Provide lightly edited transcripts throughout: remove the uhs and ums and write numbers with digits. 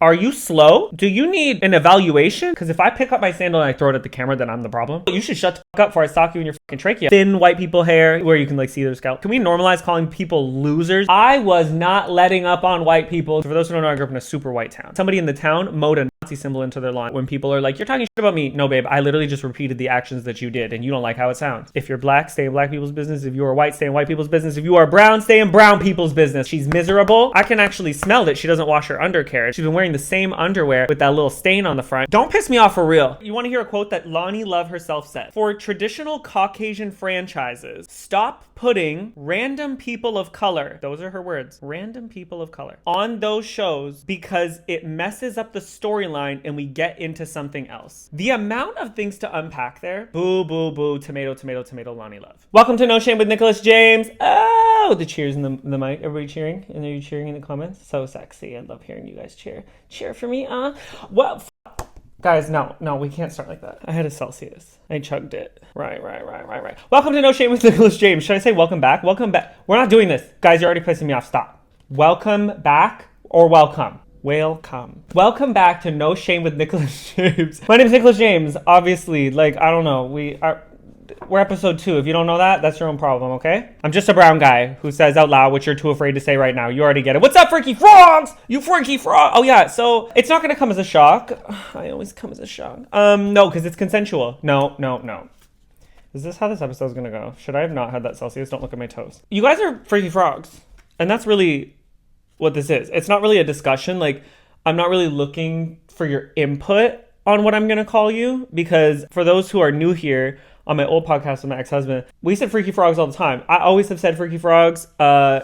Are you slow? Do you need an evaluation? Because if I pick up my sandal and I throw it at the camera, then I'm the problem. You should shut the fuck up before I stalk you in your fucking trachea. Thin white people hair where you can like see their scalp. Can we normalize calling people losers? I was not letting up on white people. For those who don't know, I grew up in a super white town. Somebody in the town mowed a Nazi symbol into their lawn. When people are like, you're talking shit about me. No, babe, I literally just repeated the actions that you did and you don't like how it sounds. If you're black, stay in black people's business. If you are white, stay in white people's business. If you are brown, stay in brown people's business. She's miserable. I can actually smell that she doesn't wash her undercarriage. She's been wearing the same underwear with that little stain on the front. Don't piss me off for real. You want to hear a quote that Lonnie Love herself said? For traditional Caucasian franchises, stop putting random people of color, those are her words, random people of color, on those shows because it messes up the storyline and we get into something else. The amount of things to unpack there. Boo, boo, boo, tomato, tomato, tomato, Lonnie Love. Welcome to No Shame with Nicholas James. Oh, the cheers in the mic. Everybody cheering? And are you cheering in the comments? So sexy. I love hearing you guys cheer. Cheer for me, Well, guys, no, we can't start like that. I had a Celsius. I chugged it. Right. Welcome to No Shame with Nicholas James. Should I say welcome back? Welcome back. We're not doing this. Guys, you're already pissing me off. Stop. Welcome back or welcome? Welcome back to No Shame with Nicholas James. My name is Nicholas James. Obviously, I don't know. We're episode 2. If you don't know that, that's your own problem, okay? I'm just a brown guy who says out loud what you're too afraid to say right now. You already get it. What's up, freaky frogs? You freaky frog. Oh, yeah. So it's not going to come as a shock. I always come as a shock. No, because it's consensual. No. Is this how this episode is going to go? Should I have not had that Celsius? Don't look at my toes. You guys are freaky frogs. And that's really what this is. It's not really a discussion. I'm not really looking for your input on what I'm going to call you. Because for those who are new here, on my old podcast with my ex-husband, we said freaky frogs all the time. I always have said freaky frogs I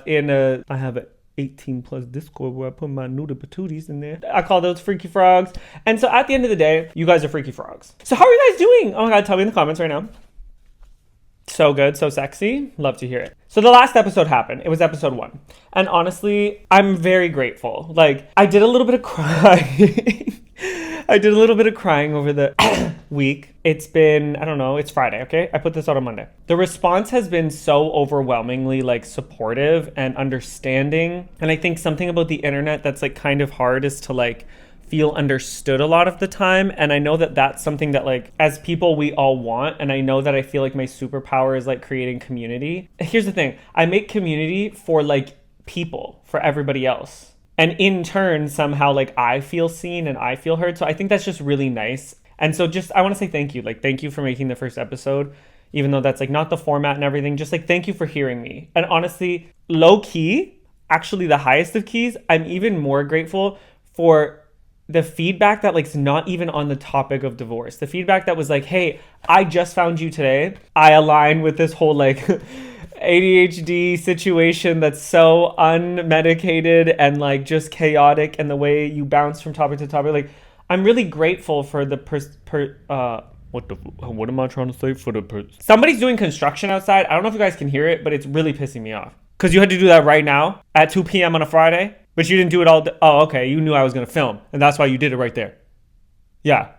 have an 18 plus Discord where I put my noodle patooties in there. I call those freaky frogs. And so at the end of the day, you guys are freaky frogs. So how are you guys doing? Oh my God, tell me in the comments right now. So good, so sexy. Love to hear it. So the last episode happened. It was episode 1. And honestly, I'm very grateful. I did a little bit of crying. Over the week. It's been, I don't know, it's Friday, okay? I put this out on Monday. The response has been so overwhelmingly supportive and understanding. And I think something about the internet that's kind of hard is to feel understood a lot of the time. And I know that that's something that as people we all want. And I know that I feel my superpower is creating community. Here's the thing. I make community for people, for everybody else. And in turn, somehow, I feel seen and I feel heard. So I think that's just really nice. And so I want to say thank you. Thank you for making the first episode, even though that's not the format and everything. Just thank you for hearing me. And honestly, low key, actually the highest of keys, I'm even more grateful for the feedback that not even on the topic of divorce. The feedback that was hey, I just found you today. I align with this whole ADHD situation that's so unmedicated and just chaotic, and the way you bounce from topic to topic. I'm really grateful for the what am I trying to say? Somebody's doing construction outside. I don't know if you guys can hear it, but it's really pissing me off. Because you had to do that right now at 2 p.m. on a Friday, but you didn't do it all. Oh, okay. You knew I was going to film, and that's why you did it right there. Yeah.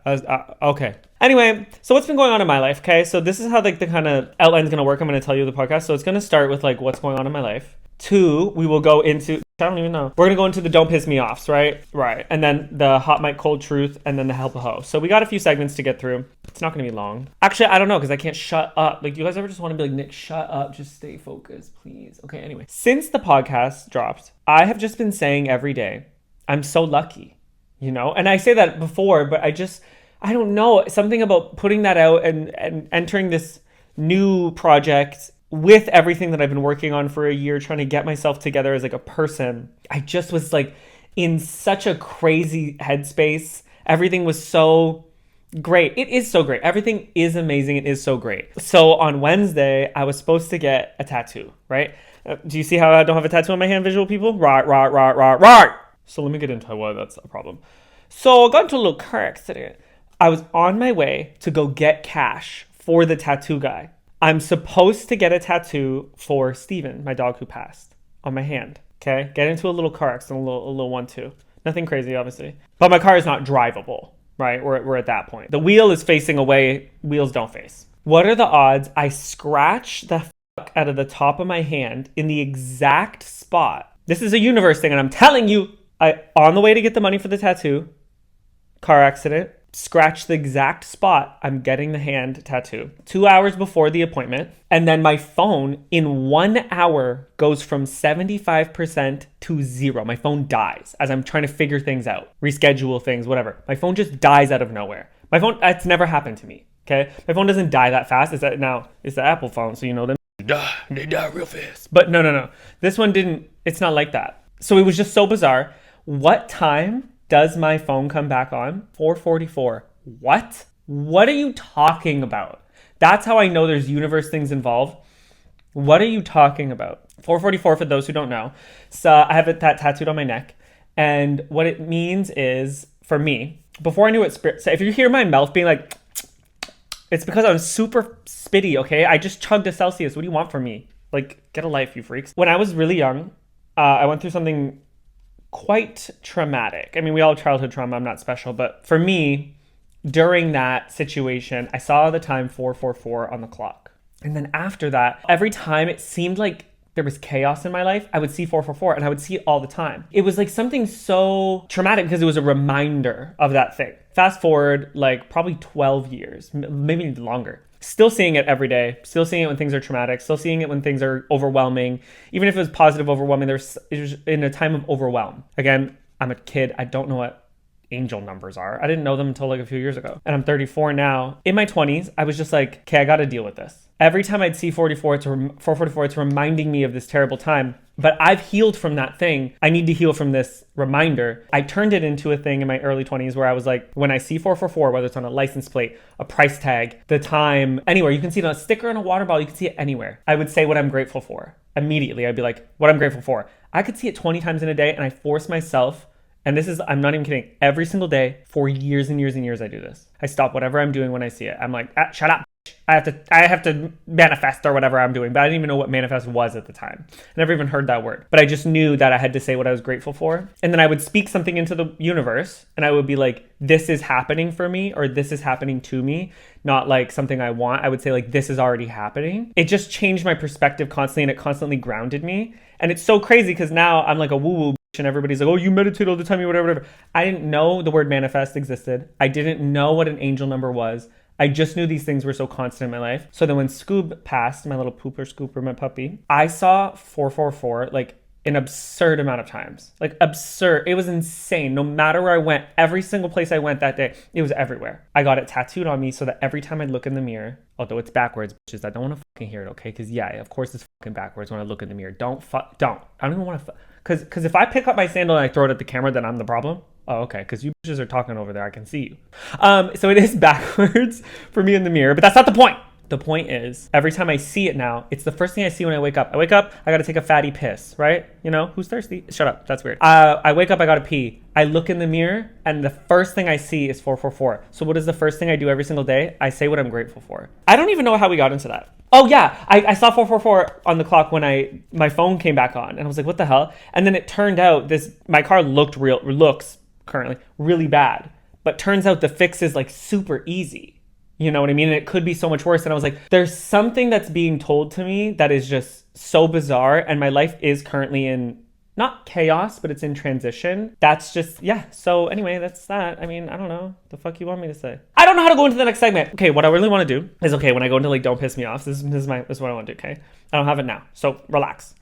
Okay. Anyway, so what's been going on in my life? Okay. So this is how the kind of outline's going to work. I'm going to tell you the podcast. So it's going to start with what's going on in my life. 2, we will go into, I don't even know. We're going to go into the don't piss me offs, right? Right. And then the hot mic cold truth, and then the help a hoe. So we got a few segments to get through. It's not going to be long. Actually, I don't know, because I can't shut up. Do you guys ever just want to be Nick, shut up, just stay focused, please? Okay, anyway. Since the podcast dropped, I have just been saying every day, I'm so lucky, And I say that before, but I don't know, something about putting that out and entering this new project with everything that I've been working on for a year, trying to get myself together as a person. I just was in such a crazy headspace. Everything was so great. It is so great. Everything is amazing. It is so great. So on Wednesday, I was supposed to get a tattoo, right? Do you see how I don't have a tattoo on my hand, visual people? Right. So let me get into why that's a problem. So I got into a little car accident. I was on my way to go get cash for the tattoo guy. I'm supposed to get a tattoo for Steven, my dog who passed, on my hand. Okay? Get into a little car accident, a little 1-2. Nothing crazy, obviously. But my car is not drivable, right? We're at that point. The wheel is facing away. Wheels don't face. What are the odds I scratch the fuck out of the top of my hand in the exact spot? This is a universe thing, and I'm telling you, On the way to get the money for the tattoo, car accident, scratch the exact spot I'm getting the hand tattoo 2 hours before the appointment. And then my phone in 1 hour goes from 75% to zero. My phone dies as I'm trying to figure things out, reschedule things, whatever. My phone just dies out of nowhere. My phone, that's never happened to me. Okay. My phone doesn't die that fast. It's the Apple phone. So, you know, they die real fast. But no. This one didn't, it's not like that. So it was just so bizarre. What time does my phone come back on? 4:44. What are you talking about? That's how I know there's universe things involved. What are you talking about? 4:44 for those who don't know. So I have that tattooed on my neck. And what it means is, for me, before I knew what spirit, so if you hear my mouth being like, it's because I'm super spitty, okay? I just chugged a Celsius. What do you want from me? Like, get a life, you freaks. When I was really young, I went through something quite traumatic. I mean, we all have childhood trauma. I'm not special. But for me, during that situation, I saw the time 4:44 on the clock. And then after that, every time it seemed like there was chaos in my life, I would see 4:44 and I would see it all the time. It was like something so traumatic because it was a reminder of that thing. Fast forward like probably 12 years, maybe longer. Still seeing it every day, still seeing it when things are traumatic, still seeing it when things are overwhelming. Even if it was positive overwhelming, it was in a time of overwhelm. Again, I'm a kid. I don't know what angel numbers are. I didn't know them until like a few years ago. And I'm 34 now. In my 20s, I was just like, okay, I got to deal with this. Every time I'd see 444, it's reminding me of this terrible time. But I've healed from that thing. I need to heal from this reminder. I turned it into a thing in my early 20s where I was like, when I see 444, whether it's on a license plate, a price tag, the time, anywhere, you can see it on a sticker on a water bottle, you can see it anywhere. I would say what I'm grateful for. Immediately, I'd be like, what I'm grateful for. I could see it 20 times in a day and I force myself, and this is, I'm not even kidding, every single day for years and years and years I do this. I stop whatever I'm doing when I see it. I'm like, shut up. I have to manifest or whatever I'm doing, but I didn't even know what manifest was at the time. I never even heard that word, but I just knew that I had to say what I was grateful for. And then I would speak something into the universe and I would be like, this is happening for me, or this is happening to me, not like something I want. I would say like, this is already happening. It just changed my perspective constantly and it constantly grounded me. And it's so crazy because now I'm like a woo-woo and everybody's like, oh, you meditate all the time, you whatever. I didn't know the word manifest existed. I didn't know what an angel number was. I just knew these things were so constant in my life. So then when Scoob passed, my little pooper Scooper, my puppy, I saw 444 like an absurd amount of times. Like absurd. It was insane. No matter where I went, every single place I went that day, it was everywhere. I got it tattooed on me so that every time I'd look in the mirror, although it's backwards, bitches, I don't want to fucking hear it, okay? Because yeah, of course it's fucking backwards when I look in the mirror. Don't. I don't even want to because if I pick up my sandal and I throw it at the camera, then I'm the problem. Oh, okay, because you bitches are talking over there. I can see you. So it is backwards for me in the mirror, but that's not the point. The point is, every time I see it now, it's the first thing I see when I wake up. I wake up, I gotta take a fatty piss, right? You know, who's thirsty? Shut up, that's weird. I wake up, I gotta pee. I look in the mirror, and the first thing I see is 444. So what is the first thing I do every single day? I say what I'm grateful for. I don't even know how we got into that. Oh yeah, I saw 444 on the clock when my phone came back on, and I was like, what the hell? And then it turned out my car looks currently really bad, but turns out the fix is like super easy. You know what I mean? And it could be so much worse. And I was like, there's something that's being told to me that is just so bizarre. And my life is currently in not chaos, but it's in transition. That's just, yeah. So anyway, that's that. I mean, I don't know. The fuck you want me to say? I don't know how to go into the next segment. Okay, what I really want to do is, okay, when I go into like, don't piss me off, this is what I want to do, okay? I don't have it now. So relax.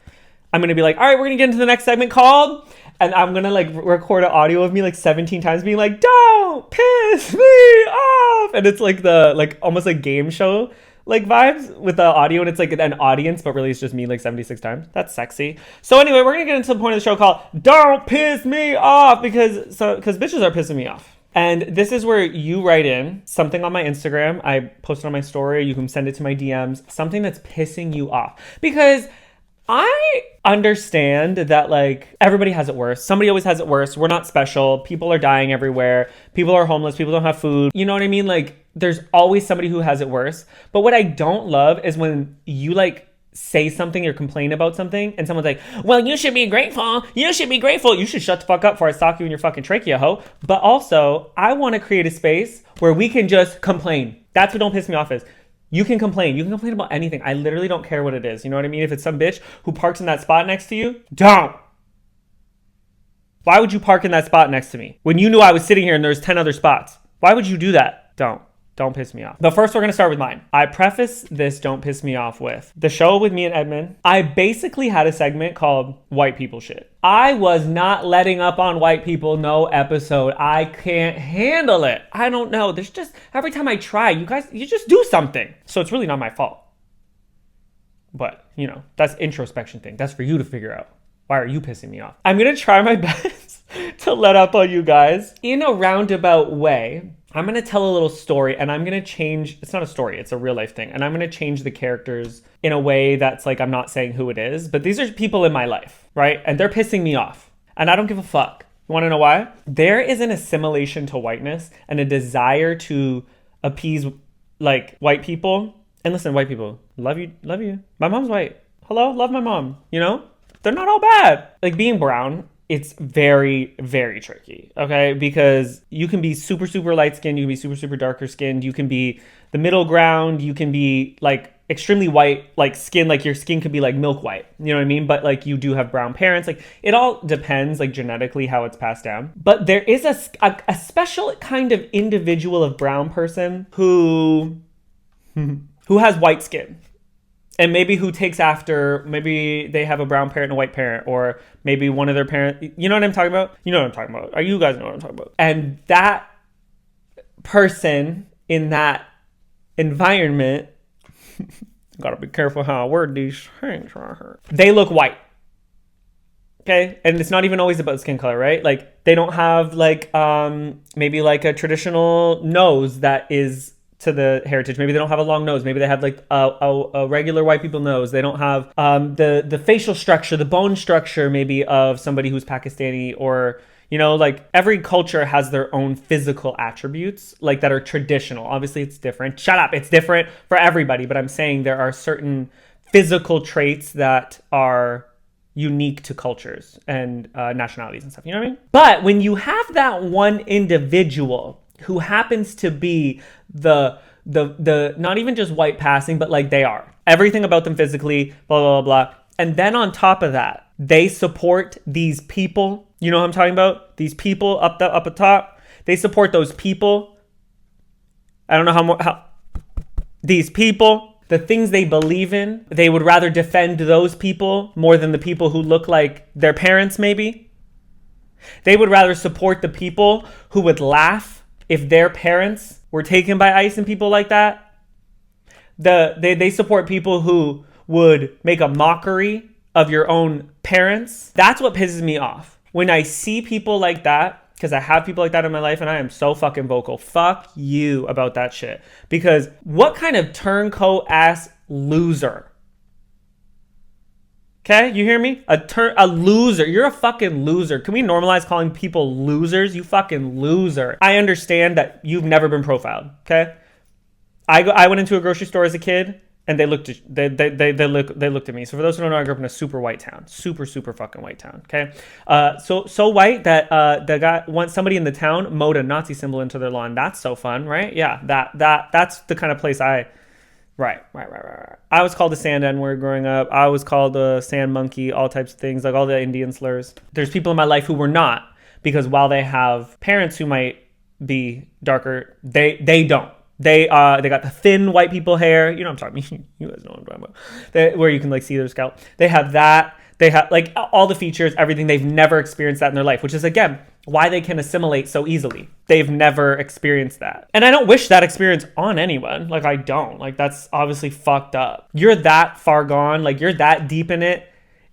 I'm going to be like, all right, we're going to get into the next segment called, and I'm going to like record an audio of me like 17 times being like, don't piss me off. And it's like almost like game show like vibes with the audio, and it's like an audience, but really it's just me like 76 times. That's sexy. So anyway, we're going to get into the point of the show called Don't Piss Me Off, because bitches are pissing me off. And this is where you write in something on my Instagram. I post it on my story. You can send it to my DMs. Something that's pissing you off. Because I understand that like everybody has it worse. Somebody always has it worse. We're not special. People are dying everywhere. People are homeless. People don't have food. You know what I mean? Like there's always somebody who has it worse. But what I don't love is when you like say something or complain about something and someone's like, well, you should be grateful. You should be grateful. You should shut the fuck up before I sock you in your fucking trachea, ho. But also, I want to create a space where we can just complain. That's what don't piss me off is. You can complain. You can complain about anything. I literally don't care what it is. You know what I mean? If it's some bitch who parks in that spot next to you, don't. Why would you park in that spot next to me when you knew I was sitting here and there's 10 other spots? Why would you do that? Don't piss me off. But first, we're going to start with mine. I preface this don't piss me off with the show with me and Edmund. I basically had a segment called White People Shit. I was not letting up on white people, no episode. I can't handle it. I don't know. There's just, every time I try, you just do something. So it's really not my fault. But, that's introspection thing. That's for you to figure out. Why are you pissing me off? I'm going to try my best to let up on you guys in a roundabout way. I'm going to tell a little story and I'm going to change. It's not a story. It's a real life thing. And I'm going to change the characters in a way that's like, I'm not saying who it is, but these are people in my life, right? And they're pissing me off and I don't give a fuck. You want to know why? There is an assimilation to whiteness and a desire to appease like white people. And listen, white people, love you. My mom's white. Hello, love my mom. They're not all bad. Like being brown, it's very, very tricky, okay? Because you can be super, super light skinned, you can be super, super darker skinned, you can be the middle ground, you can be like extremely white, like skin, like your skin could be like milk white, you know what I mean? But like you do have brown parents, like it all depends like genetically how it's passed down. But there is a special kind of individual of brown person who has white skin. And maybe who takes after, maybe they have a brown parent and a white parent, or maybe one of their parents, you know what I'm talking about? You know what I'm talking about. You guys know what I'm talking about. And that person in that environment, gotta be careful how I word these things right here. They look white. Okay? And it's not even always about skin color, right? Like they don't have like, maybe like a traditional nose that is to the heritage. Maybe they don't have a long nose. Maybe they have like a regular white people nose. They don't have the facial structure, the bone structure maybe of somebody who's Pakistani, or like every culture has their own physical attributes like that are traditional. Obviously it's different. Shut up. It's different for everybody, but I'm saying there are certain physical traits that are unique to cultures and nationalities and stuff. You know what I mean? But when you have that one individual who happens to be the not even just white passing, but like they are everything about them physically, blah, blah, blah, blah. And then on top of that, they support these people. You know what I'm talking about? These people up at top, they support those people. I don't know how these people, the things they believe in, they would rather defend those people more than the people who look like their parents, maybe. They would rather support the people who would laugh if their parents were taken by ICE and people like that. They support people who would make a mockery of your own parents. That's what pisses me off. When I see people like that, because I have people like that in my life and I am so fucking vocal. Fuck you about that shit. Because what kind of turncoat ass loser? Okay, you hear me? A loser. You're a fucking loser. Can we normalize calling people losers? You fucking loser. I understand that you've never been profiled. Okay, I went into a grocery store as a kid, and they looked at me. So for those who don't know, I grew up in a super white town, super fucking white town. Okay, so white that the guy once somebody in the town mowed a Nazi symbol into their lawn. That's so fun, right? Yeah, that's the kind of place Right. I was called a sand N-word growing up. I was called a sand monkey, all types of things, like all the Indian slurs. There's people in my life who were not, because while they have parents who might be darker, they don't. They got the thin white people hair. You know what I'm talking about. You guys know what I'm talking about. Where you can like see their scalp. They have that. They have like all the features, everything. They've never experienced that in their life, which is, again, why they can assimilate so easily. They've never experienced that. And I don't wish that experience on anyone. Like, I don't. Like, that's obviously fucked up. You're that far gone. Like, you're that deep in it,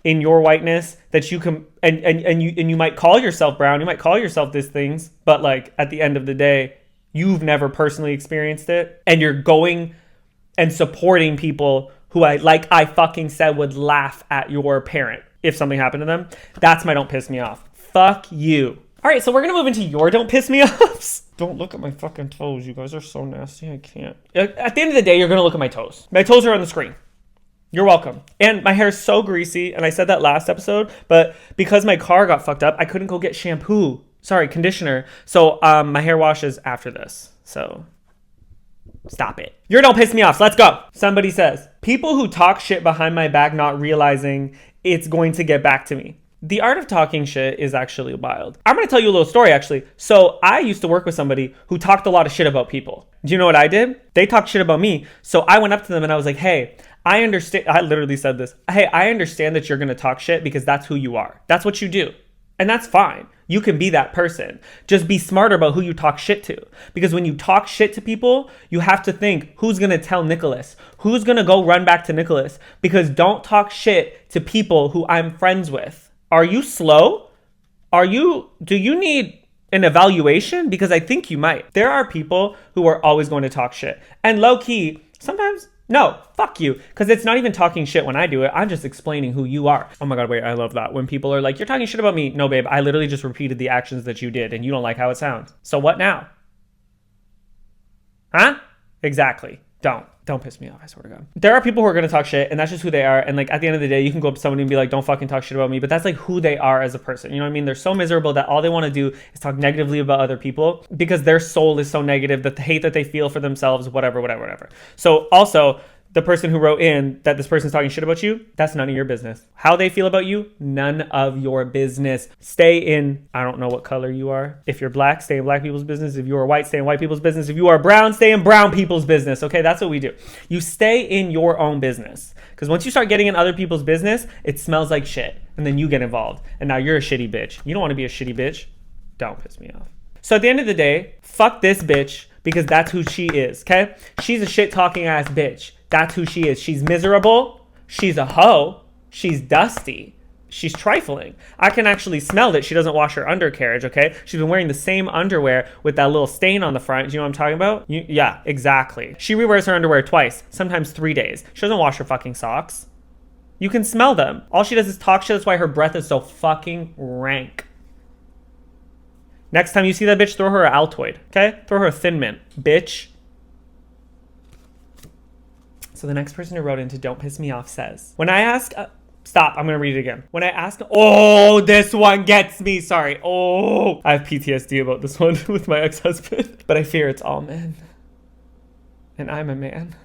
in your whiteness, that you can, and you might call yourself brown. You might call yourself these things. But, like, at the end of the day, you've never personally experienced it. And you're going and supporting people who I fucking said would laugh at your parent if something happened to them. That's my don't piss me off. Fuck you. All right, so we're going to move into your don't piss me offs. Don't look at my fucking toes. You guys are so nasty. I can't. At the end of the day, you're going to look at my toes. My toes are on the screen. You're welcome. And my hair is so greasy, and I said that last episode, but because my car got fucked up, I couldn't go get conditioner. So my hair washes after this. So stop it. Your don't piss me off. So let's go. Somebody says, people who talk shit behind my back not realizing it's going to get back to me. The art of talking shit is actually wild. I'm going to tell you a little story, actually. So I used to work with somebody who talked a lot of shit about people. Do you know what I did? They talked shit about me. So I went up to them and I was like, hey, I understand. I literally said this. Hey, I understand that you're going to talk shit because that's who you are. That's what you do. And that's fine. You can be that person. Just be smarter about who you talk shit to. Because when you talk shit to people, you have to think, who's going to tell Nicholas? Who's going to go run back to Nicholas? Because don't talk shit to people who I'm friends with. Are you slow? Do you need an evaluation? Because I think you might. There are people who are always going to talk shit. And low key, sometimes, no, fuck you. Because it's not even talking shit when I do it. I'm just explaining who you are. Oh my God, wait, I love that. When people are like, you're talking shit about me. No, babe, I literally just repeated the actions that you did and you don't like how it sounds. So what now? Huh? Exactly. Don't piss me off, I swear to God. There are people who are going to talk shit and that's just who they are. And like at the end of the day, you can go up to somebody and be like, don't fucking talk shit about me. But that's like who they are as a person. You know what I mean? They're so miserable that all they want to do is talk negatively about other people because their soul is so negative that the hate that they feel for themselves, whatever. So also, the person who wrote in that this person's talking shit about you, that's none of your business. How they feel about you, none of your business. Stay in, I don't know what color you are. If you're black, stay in black people's business. If you are white, stay in white people's business. If you are brown, stay in brown people's business. Okay, that's what we do. You stay in your own business. Because once you start getting in other people's business, it smells like shit. And then you get involved. And now you're a shitty bitch. You don't want to be a shitty bitch. Don't piss me off. So at the end of the day, fuck this bitch because that's who she is, okay? She's a shit-talking ass bitch. That's who she is. She's miserable. She's a hoe. She's dusty. She's trifling. I can actually smell that she doesn't wash her undercarriage, okay? She's been wearing the same underwear with that little stain on the front. Do you know what I'm talking about? Yeah, exactly. She rewears her underwear twice, sometimes 3 days. She doesn't wash her fucking socks. You can smell them. All she does is talk shit. That's why her breath is so fucking rank. Next time you see that bitch, throw her an Altoid, okay? Throw her a Thin Mint, bitch. So the next person who wrote into Don't Piss Me Off says, when I ask, stop, I'm going to read it again. When I ask, oh, this one gets me. Sorry. Oh, I have PTSD about this one with my ex-husband, but I fear it's all men. And I'm a man.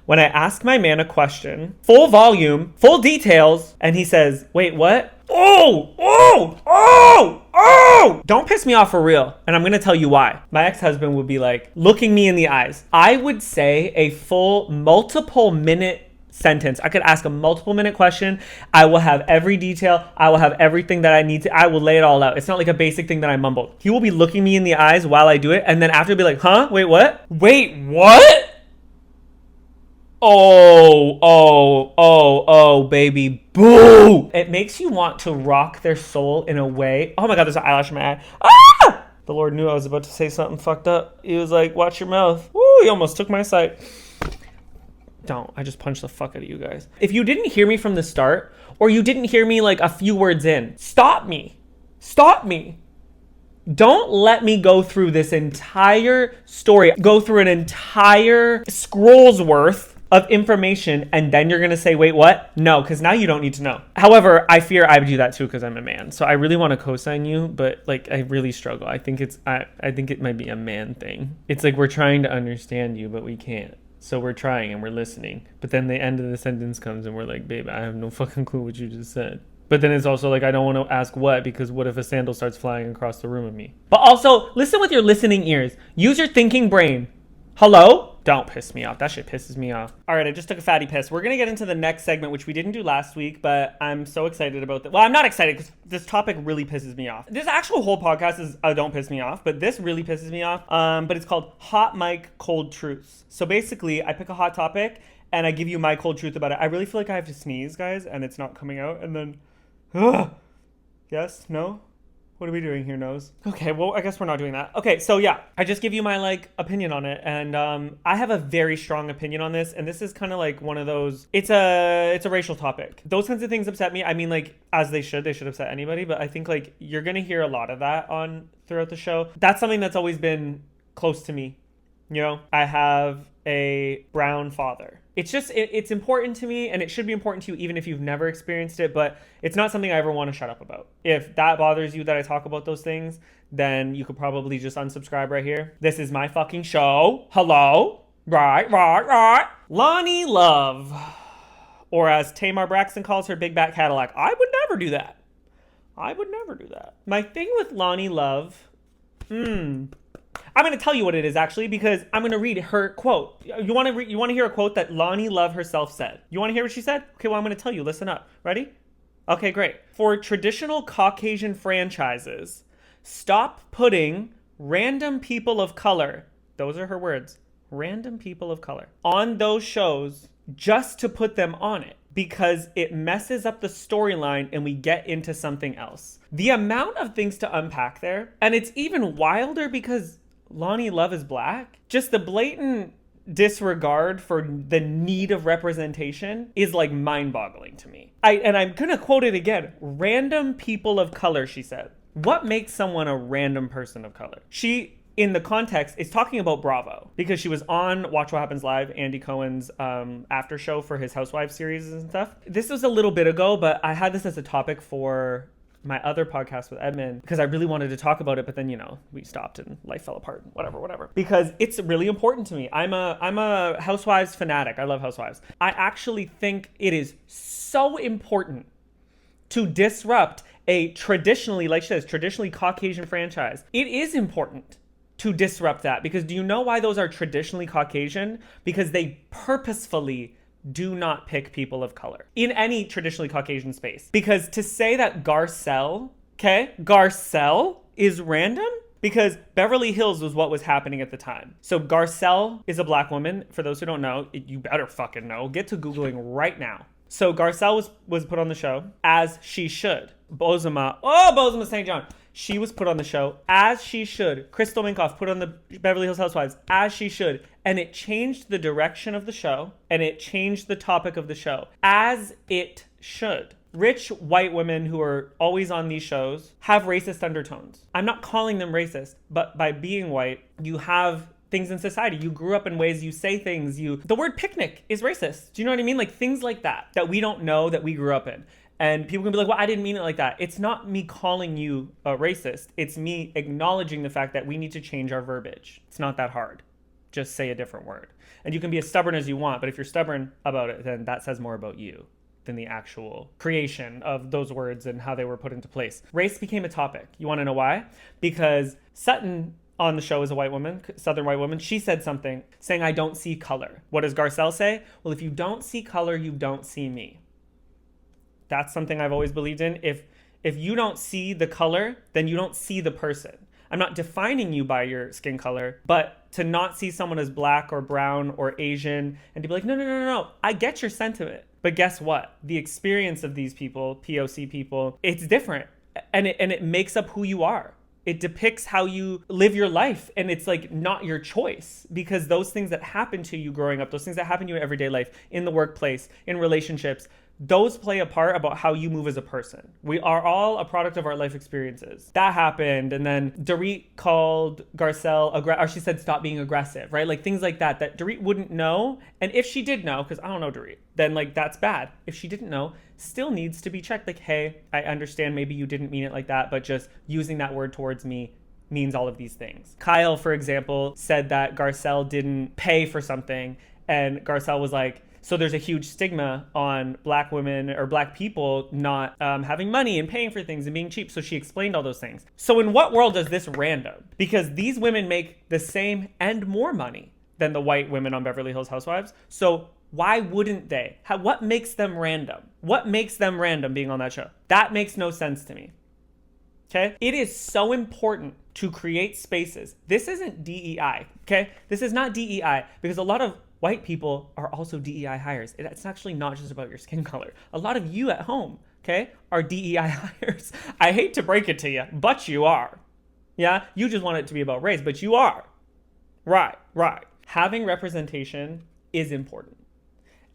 When I ask my man a question, full volume, full details, and he says, wait, what? Oh! Don't piss me off for real. And I'm going to tell you why. My ex-husband would be like, looking me in the eyes. I would say a full multiple minute sentence. I could ask a multiple minute question. I will have every detail. I will have everything that I need to. I will lay it all out. It's not like a basic thing that I mumbled. He will be looking me in the eyes while I do it. And then after be like, huh? Wait, what? Wait, what? Oh, baby, boo! It makes you want to rock their soul in a way. Oh my God, there's an eyelash in my eye. Ah! The Lord knew I was about to say something fucked up. He was like, watch your mouth. Woo, he almost took my sight. Don't. I just punched the fuck out of you guys. If you didn't hear me from the start, or you didn't hear me like a few words in, stop me. Stop me. Don't let me go through this entire story, go through an entire scroll's worth of information, and then you're gonna say, wait, what? No, because now you don't need to know. However, I fear I would do that too because I'm a man. So I really want to co-sign you, but like I really struggle. I think it might be a man thing. It's like we're trying to understand you, but we can't. So we're trying and we're listening. But then the end of the sentence comes and we're like, babe, I have no fucking clue what you just said. But then it's also like, I don't want to ask what, because what if a sandal starts flying across the room at me? But also, listen with your listening ears. Use your thinking brain. Hello? Don't piss me off. That shit pisses me off. All right, I just took a fatty piss. We're going to get into the next segment, which we didn't do last week, but I'm so excited about that. Well, I'm not excited because this topic really pisses me off. This actual whole podcast is Don't Piss Me Off, but this really pisses me off. But it's called Hot Mic Cold Truths. So basically, I pick a hot topic and I give you my cold truth about it. I really feel like I have to sneeze, guys, and it's not coming out. And then, yes, no? What are we doing here, Nose? Okay, well, I guess we're not doing that. Okay, so yeah, I just give you my opinion on it, and I have a very strong opinion on this, and this is kind of like one of those. It's a racial topic. Those kinds of things upset me. I mean, as they should upset anybody, but I think you're gonna hear a lot of that throughout the show. That's something that's always been close to me. You know, I have a brown father. It's just, it's important to me, and it should be important to you even if you've never experienced it, but it's not something I ever want to shut up about. If that bothers you that I talk about those things, then you could probably just unsubscribe right here. This is my fucking show. Hello? Right. Loni Love. Or as Tamar Braxton calls her, big back Cadillac. I would never do that. I would never do that. My thing with Loni Love, I'm going to tell you what it is actually, because I'm going to read her quote. You want to hear a quote that Loni Love herself said? You want to hear what she said? Okay, well, I'm going to tell you. Listen up. Ready? Okay, great. For traditional Caucasian franchises, stop putting random people of color, those are her words, random people of color, on those shows just to put them on it, because it messes up the storyline and we get into something else. The amount of things to unpack there, and it's even wilder because Loni Love is black. Just the blatant disregard for the need of representation is like mind-boggling to me. I'm gonna quote it again. Random people of color, she said. What makes someone a random person of color? She, in the context, is talking about Bravo because she was on Watch What Happens Live, Andy Cohen's after show for his Housewives series and stuff. This was a little bit ago, but I had this as a topic for my other podcast with Edmund because I really wanted to talk about it, but then, we stopped and life fell apart, whatever. Because it's really important to me. I'm a Housewives fanatic. I love Housewives. I actually think it is so important to disrupt a traditionally, like she says, traditionally Caucasian franchise. It is important to disrupt that because do you know why those are traditionally Caucasian? Because they purposefully do not pick people of color in any traditionally Caucasian space. Because to say that Garcelle is random, because Beverly Hills was what was happening at the time. So Garcelle is a black woman. For those who don't know, you better fucking know. Get to Googling right now. So Garcelle was put on the show, as she should. Bozoma St. John. She was put on the show, as she should. Crystal Minkoff put on the Beverly Hills Housewives, as she should. And it changed the direction of the show, and it changed the topic of the show, as it should. Rich white women who are always on these shows have racist undertones. I'm not calling them racist, but by being white, you have things in society. You grew up in ways, you say things, the word picnic is racist. Do you know what I mean? Like things like that we don't know that we grew up in. And people can be like, well, I didn't mean it like that. It's not me calling you a racist. It's me acknowledging the fact that we need to change our verbiage. It's not that hard. Just say a different word. And you can be as stubborn as you want, but if you're stubborn about it, then that says more about you than the actual creation of those words and how they were put into place. Race became a topic. You want to know why? Because Sutton on the show is a white woman, Southern white woman. She said something saying, I don't see color. What does Garcelle say? Well, if you don't see color, you don't see me. That's something I've always believed in. If you don't see the color, then you don't see the person. I'm not defining you by your skin color, but to not see someone as black or brown or Asian and to be like, no. I get your sentiment. But guess what? The experience of these people, POC people, it's different. And it makes up who you are. It depicts how you live your life, and it's like not your choice, because those things that happen to you growing up, those things that happen to you in everyday life, in the workplace, in relationships, those play a part about how you move as a person. We are all a product of our life experiences. That happened, and then Dorit called Garcelle or she said stop being aggressive, right? Like things like that Dorit wouldn't know, and if she did know, because I don't know Dorit, then like that's bad. If she didn't know, still needs to be checked. Like, hey, I understand maybe you didn't mean it like that, but just using that word towards me means all of these things. Kyle, for example, said that Garcelle didn't pay for something, and Garcelle was like, so there's a huge stigma on black women or black people not having money and paying for things and being cheap. So she explained all those things. So in what world is this random? Because these women make the same and more money than the white women on Beverly Hills Housewives. So why wouldn't they? What makes them random? What makes them random being on that show? That makes no sense to me. Okay? It is so important to create spaces. This isn't DEI. Okay? This is not DEI, because a lot of white people are also DEI hires. It's actually not just about your skin color. A lot of you at home, okay, are DEI hires. I hate to break it to you, but you are. Yeah? You just want it to be about race, but you are. Right. Having representation is important.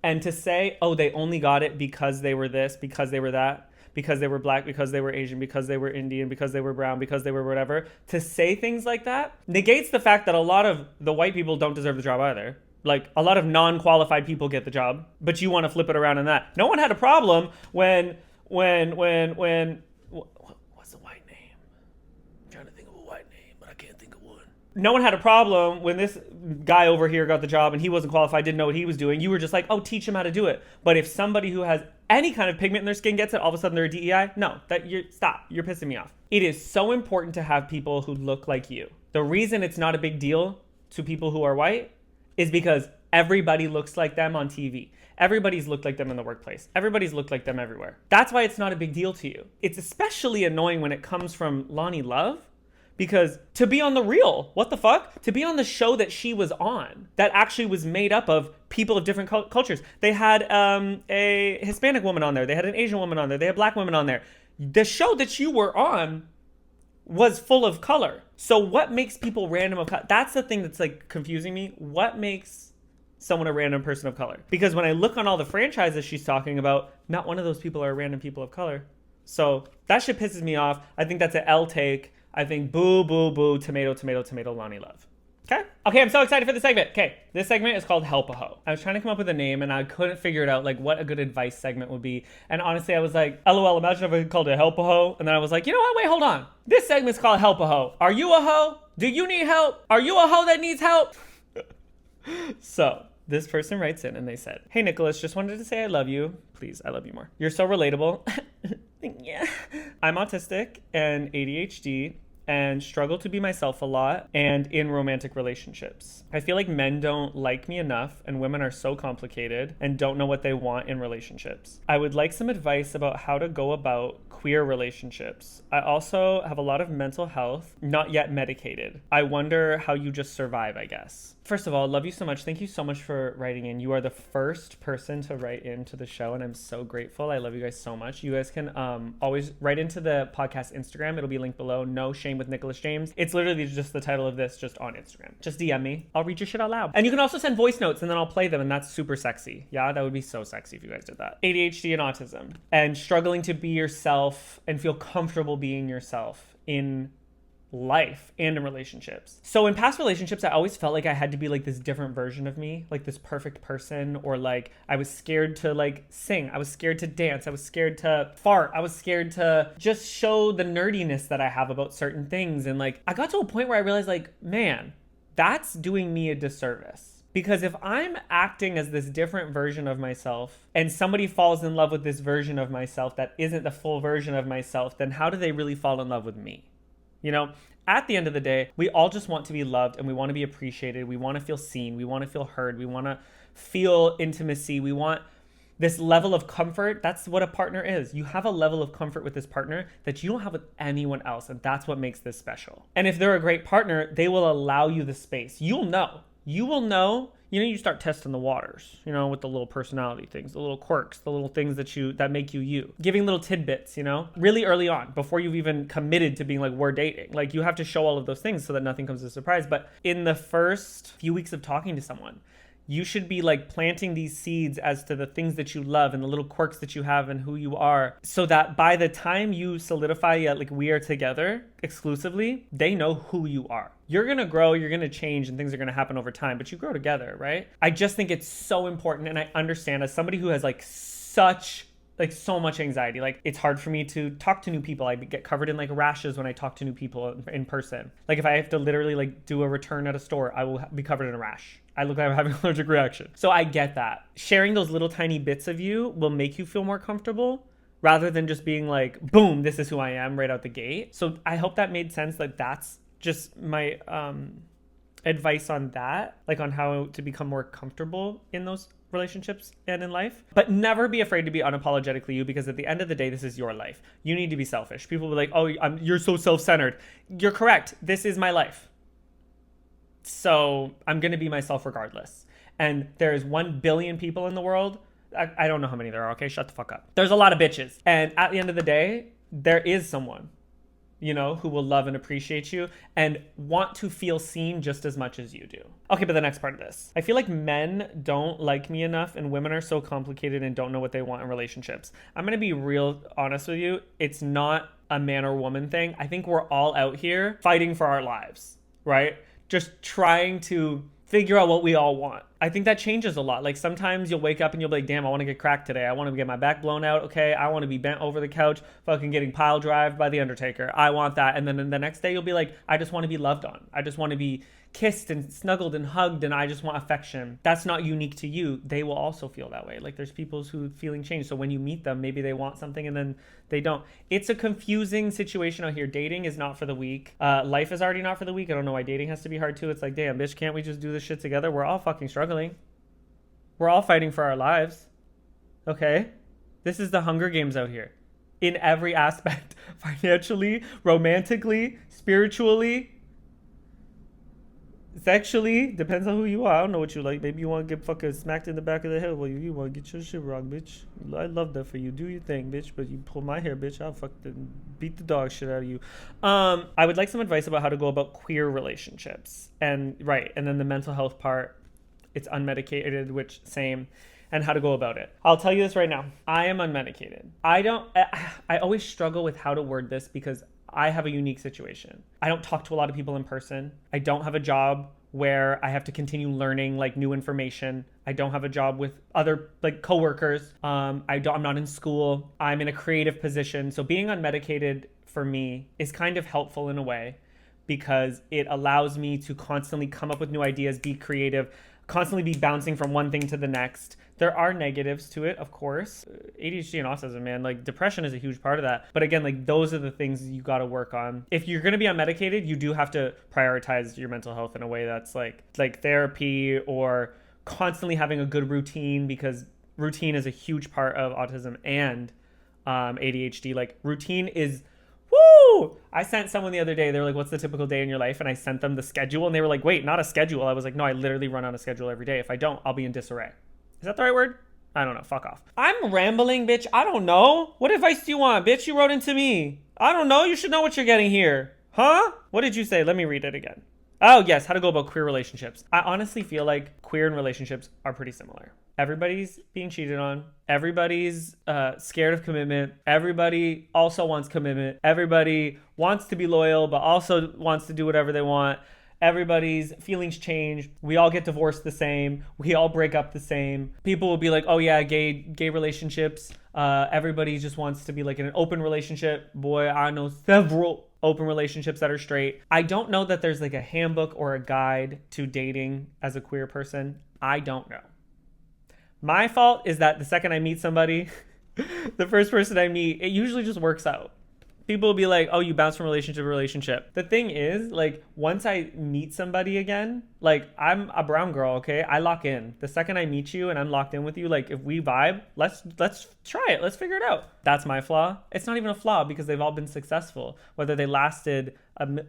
And to say, oh, they only got it because they were this, because they were that, because they were black, because they were Asian, because they were Indian, because they were brown, because they were whatever, to say things like that negates the fact that a lot of the white people don't deserve the job either. Like, a lot of non-qualified people get the job, but you want to flip it around in that. No one had a problem when what's the white name? I'm trying to think of a white name, but I can't think of one. No one had a problem when this guy over here got the job and he wasn't qualified, didn't know what he was doing. You were just like, oh, teach him how to do it. But if somebody who has any kind of pigment in their skin gets it, all of a sudden they're a DEI. No, stop. You're pissing me off. It is so important to have people who look like you. The reason it's not a big deal to people who are white is because everybody looks like them on TV. Everybody's looked like them in the workplace. Everybody's looked like them everywhere. That's why it's not a big deal to you. It's especially annoying when it comes from Loni Love. Because to be on The Real, what the fuck? To be on the show that she was on, that actually was made up of people of different cultures. They had a Hispanic woman on there. They had an Asian woman on there. They had black women on there. The show that you were on was full of color. So what makes people random of color? That's the thing that's like confusing me. What makes someone a random person of color? Because when I look on all the franchises she's talking about, not one of those people are random people of color. So that shit pisses me off. I think that's an L take. I think boo, boo, boo, tomato, tomato, tomato, Loni Love. Okay, I'm so excited for the segment. Okay, this segment is called Help a Hoe. I was trying to come up with a name and I couldn't figure it out, like what a good advice segment would be. And honestly, I was like, LOL, imagine if I called it Help a Hoe. And then I was like, you know what? Wait, hold on. This segment's called Help a Hoe. Are you a hoe? Do you need help? Are you a hoe that needs help? So this person writes in and they said, hey, Nicholas, just wanted to say I love you. Please, I love you more. You're so relatable. Yeah. I'm autistic and ADHD and struggle to be myself a lot and in romantic relationships. I feel like men don't like me enough and women are so complicated and don't know what they want in relationships. I would like some advice about how to go about queer relationships. I also have a lot of mental health, not yet medicated. I wonder how you just survive, I guess. First of all, love you so much. Thank you so much for writing in. You are the first person to write into the show, and I'm so grateful. I love you guys so much. You guys can always write into the podcast Instagram. It'll be linked below. No Shame with Nicholas James. It's literally just the title of this, just on Instagram. Just DM me. I'll read your shit out loud. And you can also send voice notes, and then I'll play them, and that's super sexy. Yeah, that would be so sexy if you guys did that. ADHD and autism, and struggling to be yourself and feel comfortable being yourself in life and in relationships. So in past relationships, I always felt like I had to be like this different version of me, like this perfect person, or like I was scared to like sing, I was scared to dance, I was scared to fart, I was scared to just show the nerdiness that I have about certain things. And like I got to a point where I realized like, man, that's doing me a disservice. Because if I'm acting as this different version of myself and somebody falls in love with this version of myself that isn't the full version of myself, then how do they really fall in love with me? You know, at the end of the day, we all just want to be loved and we want to be appreciated. We want to feel seen. We want to feel heard. We want to feel intimacy. We want this level of comfort. That's what a partner is. You have a level of comfort with this partner that you don't have with anyone else. And that's what makes this special. And if they're a great partner, they will allow you the space. You'll know. You will know. You know, you start testing the waters, you know, with the little personality things, the little quirks, the little things that make you you. Giving little tidbits, you know, really early on before you've even committed to being like, we're dating. Like you have to show all of those things so that nothing comes as a surprise. But in the first few weeks of talking to someone, you should be like planting these seeds as to the things that you love and the little quirks that you have and who you are, so that by the time you solidify like we are together exclusively, they know who you are. You're going to grow, you're going to change, and things are going to happen over time, but you grow together, right? I just think it's so important. And I understand as somebody who has like so much anxiety. Like it's hard for me to talk to new people. I get covered in like rashes when I talk to new people in person. Like if I have to literally like do a return at a store, I will be covered in a rash. I look like I'm having an allergic reaction. So I get that. Sharing those little tiny bits of you will make you feel more comfortable rather than just being like, boom, this is who I am right out the gate. So I hope that made sense. Like that's just my advice on that, like on how to become more comfortable in those relationships and in life. But never be afraid to be unapologetically you, because at the end of the day, this is your life. You need to be selfish. People will be like, oh, you're so self-centered. You're correct. This is my life. So I'm going to be myself regardless. And there is 1 billion people in the world. I don't know how many there are. Okay, shut the fuck up. There's a lot of bitches. And at the end of the day, there is someone, you know, who will love and appreciate you and want to feel seen just as much as you do. Okay, but the next part of this. I feel like men don't like me enough and women are so complicated and don't know what they want in relationships. I'm going to be real honest with you. It's not a man or woman thing. I think we're all out here fighting for our lives, right? Just trying to figure out what we all want. I think that changes a lot. Like sometimes you'll wake up and you'll be like, damn, I want to get cracked today. I want to get my back blown out. Okay. I want to be bent over the couch, fucking getting pile drived by the Undertaker. I want that. And then the next day you'll be like, I just want to be loved on. I just want to be kissed and snuggled and hugged, and I just want affection. That's not unique to you. They will also feel that way. Like there's people who feeling change. So when you meet them, maybe they want something and then they don't. It's a confusing situation out here. Dating is not for the weak. Life is already not for the weak. I don't know why dating has to be hard too. It's like, damn, bitch, can't we just do this shit together? We're all fucking struggling. We're all fighting for our lives. Okay? This is the Hunger Games out here. In every aspect. Financially, romantically, spiritually, sexually, depends on who you are. I don't know what you like. Maybe you want to get fucking smacked in the back of the head. Well, you want to get your shit wrong, bitch. I love that for you. Do your thing, bitch. But you pull my hair, bitch, I'll fucking beat the dog shit out of you. I would like some advice about how to go about queer relationships. And then the mental health part, it's unmedicated, which same. And how to go about it. I'll tell you this right now. I am unmedicated. I always struggle with how to word this because I have a unique situation. I don't talk to a lot of people in person. I don't have a job where I have to continue learning like new information. I don't have a job with other like coworkers. I'm not in school. I'm in a creative position. So being unmedicated for me is kind of helpful in a way because it allows me to constantly come up with new ideas, be creative, constantly be bouncing from one thing to the next. There are negatives to it, of course. ADHD and autism, man, like depression is a huge part of that. But again, like those are the things you got to work on. If you're going to be unmedicated, you do have to prioritize your mental health in a way that's like therapy or constantly having a good routine, because routine is a huge part of autism and ADHD. Like routine is woo! I sent someone the other day, they were like, what's the typical day in your life? And I sent them the schedule and they were like, wait, not a schedule. I was like, no, I literally run on a schedule every day. If I don't, I'll be in disarray. Is that the right word? I don't know. Fuck off. I'm rambling, bitch. I don't know. What advice do you want? Bitch, you wrote into me. I don't know. You should know what you're getting here. Huh? What did you say? Let me read it again. Oh, yes. How to go about queer relationships. I honestly feel like queer and relationships are pretty similar. Everybody's being cheated on. Everybody's scared of commitment. Everybody also wants commitment. Everybody wants to be loyal, but also wants to do whatever they want. Everybody's feelings change. We all get divorced the same. We all break up the same. People will be like, oh yeah, gay relationships. Everybody just wants to be like in an open relationship. Boy, I know several open relationships that are straight. I don't know that there's like a handbook or a guide to dating as a queer person. I don't know. My fault is that the second I meet somebody, the first person I meet, it usually just works out. People will be like, oh, you bounce from relationship to relationship. The thing is, like, once I meet somebody again, like, I'm a brown girl, okay? I lock in. The second I meet you and I'm locked in with you, like, if we vibe, let's try it. Let's figure it out. That's my flaw. It's not even a flaw because they've all been successful. Whether they lasted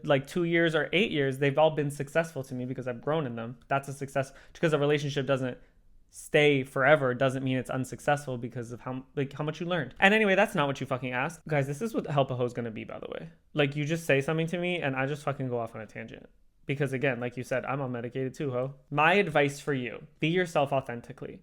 like 2 years or 8 years, they've all been successful to me because I've grown in them. That's a success. Because a relationship doesn't stay forever doesn't mean it's unsuccessful because of how much you learned. And anyway, that's not what you fucking asked. Guys, this is what Help a Ho's gonna be, by the way. Like, you just say something to me and I just fucking go off on a tangent. Because again, like you said, I'm unmedicated too, ho. My advice for you, be yourself authentically.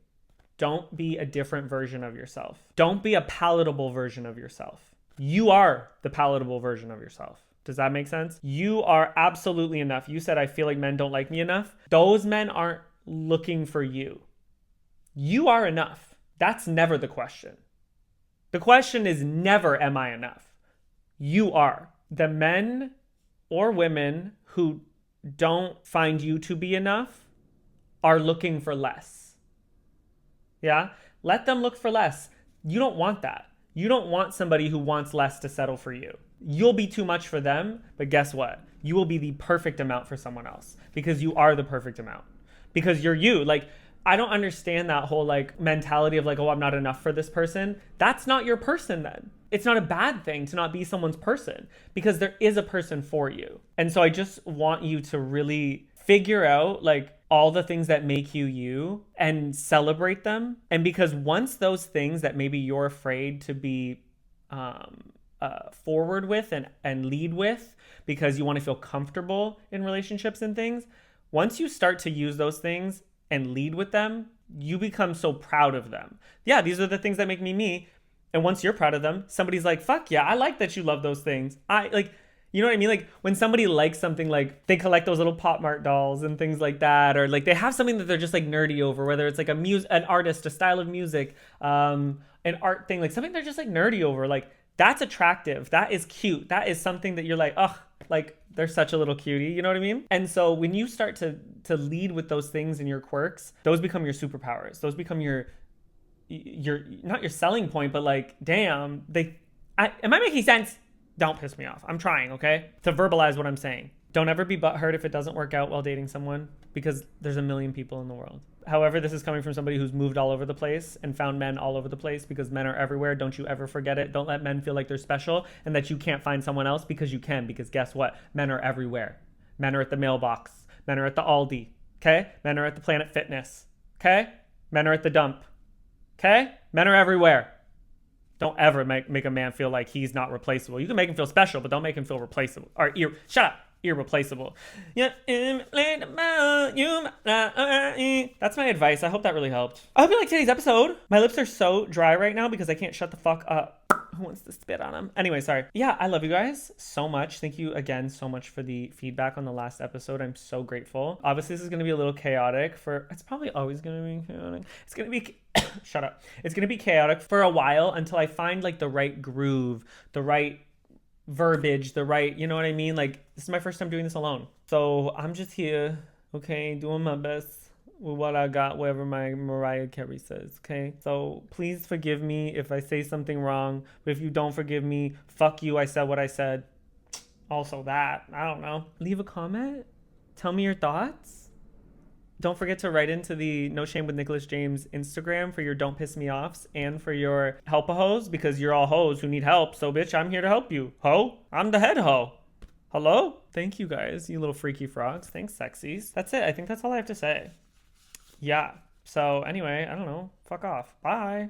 Don't be a different version of yourself. Don't be a palatable version of yourself. You are the palatable version of yourself. Does that make sense? You are absolutely enough. You said, I feel like men don't like me enough. Those men aren't looking for you. You are enough. That's never the question. The question is never, am I enough? You are. The men or women who don't find you to be enough are looking for less. Yeah? Let them look for less. You don't want that. You don't want somebody who wants less to settle for you. You'll be too much for them, but guess what? You will be the perfect amount for someone else because you are the perfect amount. Because you're you. Like, I don't understand that whole like mentality of like, oh, I'm not enough for this person. That's not your person then. It's not a bad thing to not be someone's person because there is a person for you. And so I just want you to really figure out like all the things that make you you and celebrate them. And because once those things that maybe you're afraid to be forward with and lead with because you want to feel comfortable in relationships and things, once you start to use those things and lead with them, you become so proud of them. Yeah, these are the things that make me me. And once you're proud of them, somebody's like, fuck yeah, I like that you love those things. You know what I mean? Like when somebody likes something, like they collect those little Pop Mart dolls and things like that, or like they have something that they're just like nerdy over, whether it's like an artist, a style of music, an art thing, like something they're just like nerdy over. Like that's attractive. That is cute. That is something that you're like, ugh, like they're such a little cutie. You know what I mean? And so when you start to lead with those things and your quirks, those become your superpowers. Those become your not your selling point, but like, damn, am I making sense? Don't piss me off. I'm trying, okay? To verbalize what I'm saying. Don't ever be butthurt if it doesn't work out while dating someone, because there's a million people in the world. However, this is coming from somebody who's moved all over the place and found men all over the place, because men are everywhere. Don't you ever forget it. Don't let men feel like they're special and that you can't find someone else, because you can, because guess what? Men are everywhere. Men are at the mailbox. Men are at the Aldi, okay? Men are at the Planet Fitness, okay? Men are at the dump, okay? Men are everywhere. Don't ever make a man feel like he's not replaceable. You can make him feel special, but don't make him feel replaceable. Or shut up. Irreplaceable. Yeah, that's my advice. I hope that really helped. I hope you liked today's episode. My lips are so dry right now because I can't shut the fuck up. Who wants to spit on them? Anyway, sorry. Yeah, I love you guys so much. Thank you again so much for the feedback on the last episode. I'm so grateful. Obviously, this is going to be a little chaotic it's probably always going to be chaotic. It's going to be, shut up. It's going to be chaotic for a while until I find like the right groove, the right verbiage, the right, you know what I mean? Like, this is my first time doing this alone. So I'm just here, okay, doing my best with what I got, whatever my Mariah Carey says, okay? So please forgive me if I say something wrong. But if you don't forgive me, fuck you, I said what I said. Also that, I don't know. Leave a comment. Tell me your thoughts. Don't forget to write into the No Shame with Nicholas James Instagram for your Don't Piss Me Offs and for your help-a-hoes, because you're all hoes who need help. So, bitch, I'm here to help you. Ho? I'm the head ho. Hello? Thank you guys, you little freaky frogs. Thanks, sexies. That's it. I think that's all I have to say. Yeah. So, anyway, I don't know. Fuck off. Bye.